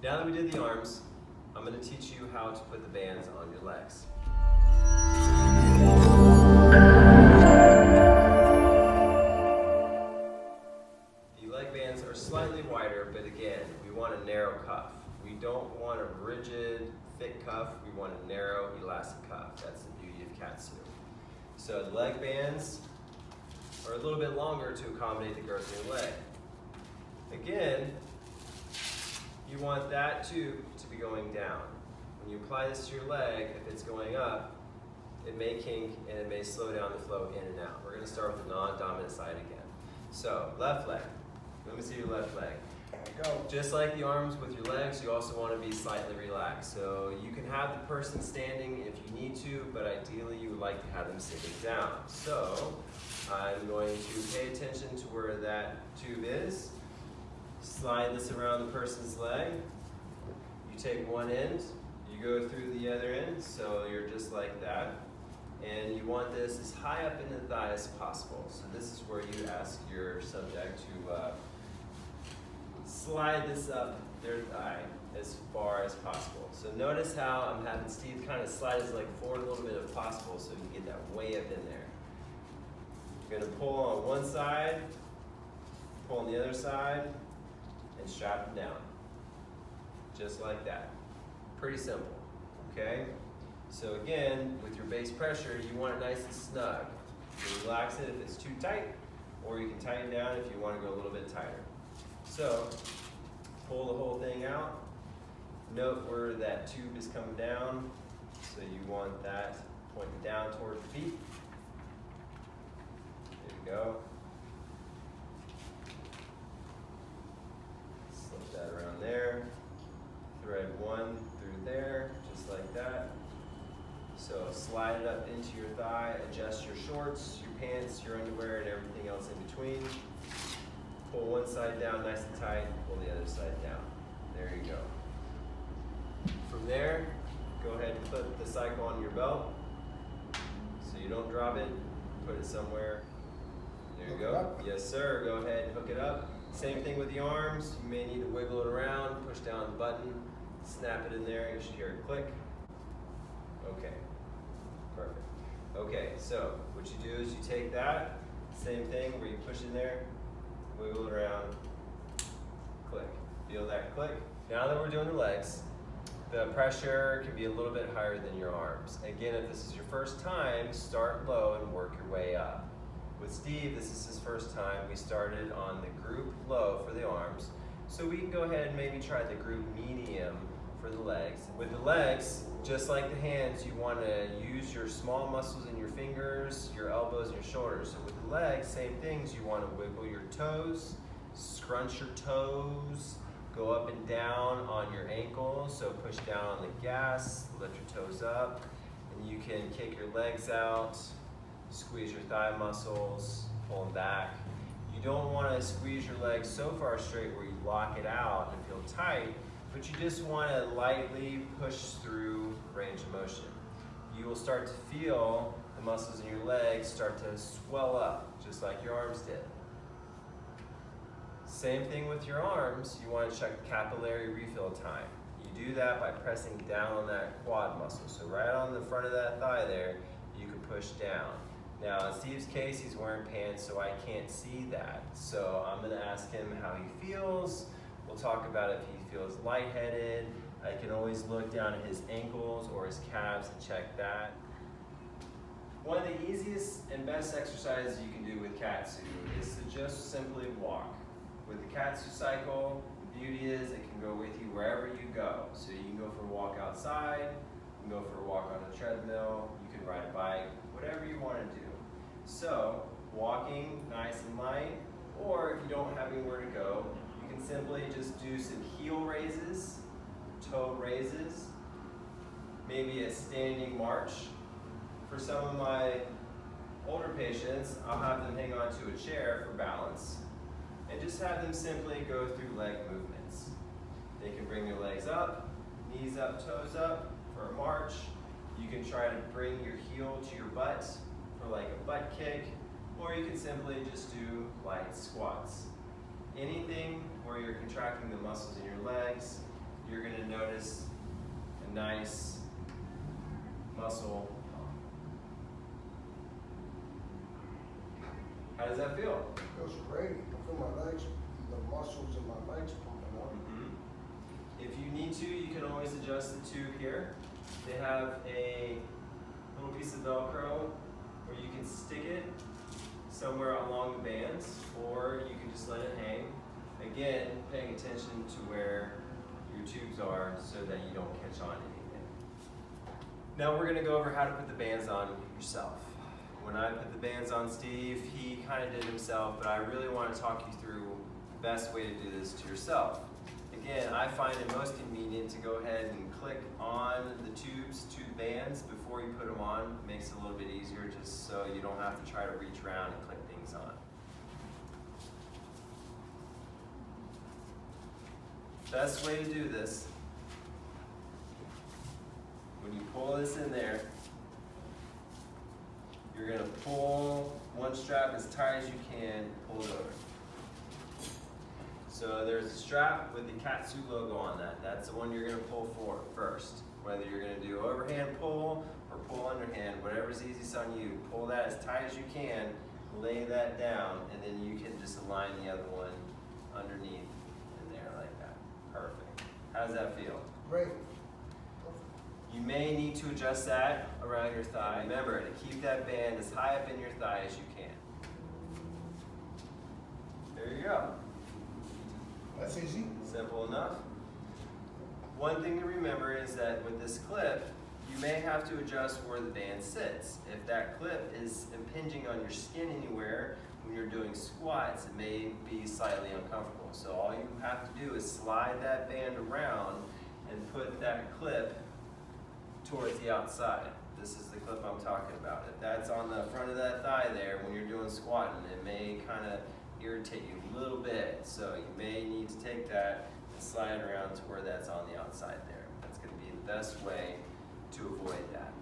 Now that we did the arms, I'm going to teach you how to put the bands on your legs. The leg bands are slightly wider, but again, we want a narrow cuff. We don't want a rigid, thick cuff. We want a narrow, elastic cuff. That's the beauty of KAATSU. So the leg bands are a little bit longer to accommodate the girth of your leg. Again, you want that tube to be going down. When you apply this to your leg, if it's going up, it may kink and it may slow down the flow in and out. We're going to start with the non-dominant side again. So left leg. Let me see your left leg. There we go. Just like the arms with your legs, you also want to be slightly relaxed. So you can have the person standing if you need to, but ideally you would like to have them sitting down. So I'm going to pay attention to where that tube is. Slide this around the person's leg. You take one end, you go through the other end, so you're just like that. And you want this as high up in the thigh as possible. So this is where you ask your subject to slide this up their thigh as far as possible. So notice how I'm having Steve kind of slide his leg forward a little bit if possible so you can get that way up in there. You're going to pull on one side, pull on the other side, and strap them down. Just like that. Pretty simple, okay? So again, with your base pressure, you want it nice and snug. You relax it if it's too tight, or you can tighten down if you want to go a little bit tighter. So, pull the whole thing out. Note where that tube is coming down. So you want that pointing down toward the feet. There you go. Slip that around there. Thread one through there, just like that. So slide it up into your thigh, adjust your shorts, your pants, your underwear, and everything else in between. Pull one side down nice and tight, pull the other side down. There you go. From there, go ahead and put the cycle on your belt so you don't drop it. Put it somewhere. There you go. Yes, sir. Go ahead and hook it up. Same thing with the arms. You may need to wiggle it around, push down the button, snap it in there. You should hear it click. Okay. Perfect. Okay, so what you do is you take that, same thing where you push in there, wiggle it around, click. Feel that click? Now that we're doing the legs, the pressure can be a little bit higher than your arms. Again, if this is your first time, start low and work your way up. With Steve, this is his first time. We started on the group low for the arms, so we can go ahead and maybe try the group medium for the legs. With the legs, just like the hands, you want to use your small muscles in your fingers, your elbows, and your shoulders. So with the legs, same things. You want to wiggle your toes, scrunch your toes, go up and down on your ankles. So push down on the gas, lift your toes up, and you can kick your legs out, squeeze your thigh muscles, pull them back. You don't want to squeeze your legs so far straight where you lock it out and feel tight, but you just want to lightly push through range of motion. You will start to feel the muscles in your legs start to swell up, just like your arms did. Same thing with your arms. You want to check capillary refill time. You do that by pressing down on that quad muscle. So right on the front of that thigh there, you can push down. Now in Steve's case, he's wearing pants, so I can't see that. So I'm going to ask him how he feels. We'll talk about if he feels lightheaded. I can always look down at his ankles or his calves and check that. One of the easiest and best exercises you can do with KAATSU is to just simply walk. With the KAATSU cycle, the beauty is it can go with you wherever you go. So you can go for a walk outside, you can go for a walk on a treadmill, you can ride a bike, whatever you want to do. So walking nice and light, or if you don't have anywhere to go, you can simply just do some heel raises, toe raises, maybe a standing march. For some of my older patients, I'll have them hang onto a chair for balance and just have them simply go through leg movements. They can bring their legs up, knees up, toes up for a march. You can try to bring your heel to your butt for like a butt kick, or you can simply just do light squats. Anything where you're contracting the muscles in your legs, you're gonna notice a nice muscle pump. How does that feel? Feels great. I feel my legs, the muscles in my legs pumping up. If you need to, you can always adjust the tube here. They have a little piece of Velcro where you can stick it somewhere along the bands, or you can just let it hang. Again, paying attention to where your tubes are so that you don't catch on anything. Now we're gonna go over how to put the bands on yourself. When I put the bands on Steve, he kind of did himself, but I really want to talk you through the best way to do this to yourself. Again, I find it most convenient to go ahead and click on the tubes to the bands before you put them on. It makes it a little bit easier just so you don't have to try to reach around and click things on. Best way to do this, when you pull this in there, you're going to pull one strap as tight as you can, pull it over. So there's a strap with the KAATSU logo on that. That's the one you're going to pull for first. Whether you're going to do overhand pull or pull underhand, whatever's easiest on you. Pull that as tight as you can, lay that down, and then you can just align the other one underneath in there like that. Perfect. How does that feel? Great. You may need to adjust that around your thigh. Remember to keep that band as high up in your thigh as you can. There you go. That's easy. Simple enough. One thing to remember is that with this clip, you may have to adjust where the band sits. If that clip is impinging on your skin anywhere when you're doing squats, it may be slightly uncomfortable. So all you have to do is slide that band around and put that clip towards the outside. This is the clip I'm talking about. If that's on the front of that thigh there when you're doing squatting, it may kind of irritate you a little bit. So you may need to take that and slide it around to where that's on the outside there. That's going to be the best way to avoid that.